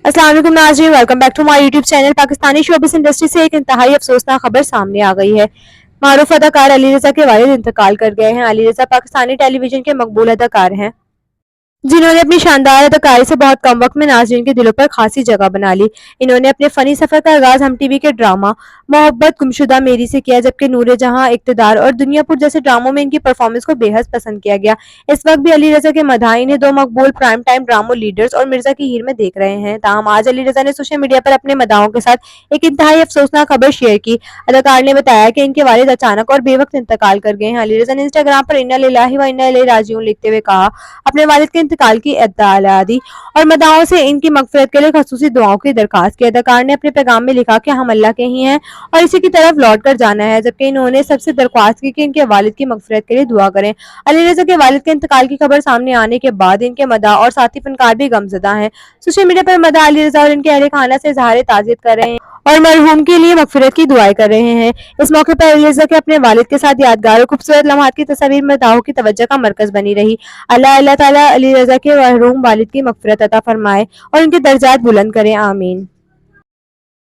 अस्सलाम वालेकुम नाज़रीन, welcome back to my YouTube channel. Pakistani showbiz industry से एक इंतहाई अफसोसनाक खबर सामने आ गई है। मारूफ अदाकार अली रज़ा के वालिद इंतकाल कर गए हैं। अली रज़ा पाकिस्तानी टेलीविजन के मकबूल अदाकार हैं, जिन्होंने अपनी शानदार अदाकारी से बहुत कम वक्त में नाज़रीन के दिलों पर खासी जगह बना ली। इन्होंने अपने फ़नी सफ़र का आगाज़ हम टीवी के ड्रामा मोहब्बत गुमशुदा मेरी से किया, जबकि नूरे जहां, इक़्तिदार और दुनियापुर जैसे ड्रामों में इनकी परफॉर्मेंस को बेहद पसंद किया गया। इस वक्त भी अली रज़ा के मदाह इन्हें दो मकबूल प्राइम टाइम ड्रामों लीडर्स और मिर्ज़ा की हीर में देख रहे हैं। ताहम आज अली रज़ा ने सोशल मीडिया पर अपने मदाहों के साथ एक इंतहाई अफसोसनाक खबर शेयर की। अदाकार ने बताया कि इनके वालिद अचानक और बेवक्त इंतकाल कर गए हैं। अली रज़ा ने इंस्टाग्राम पर इन्ना लिल्लाहि व इन्ना इलैहि राजिऊन लिखते हुए कहा, अपने वालिद के इंतकाल की इत्तला दी और मदाहों से इनकी मगफिरत के लिए खसूसी दुआओं की दरखास्त की। अदाकार ने अपने पैगाम में लिखा कि हम अल्लाह के ही हैं और इसी की तरफ लौट कर जाना है, जबकि इन्होंने सबसे दरख्वास्त की कि इनके वालिद की मगफिरत के लिए दुआ करें। अली रज़ा के वालिद के इंतकाल की खबर सामने आने के बाद इनके मदाह और साथी फनकार भी गमज़दा हैं। सोशल मीडिया पर मदाह अली रज़ा और इनके अहले खाना से इज़हार ताज़ियत कर रहे हैं और मरहूम के लिए मगफिरत की दुआएं कर रहे हैं। इस मौके पर अली रज़ा के अपने वालिद के साथ यादगार और खूबसूरत लम्हात की तस्वीर मदाहों की तवज्जो का मरकज बनी रही। अल्लाह ताला अली रज़ा के मरहूम वालिद की मगफिरत अता फरमाए और उनके दर्जात बुलंद करें, आमीन।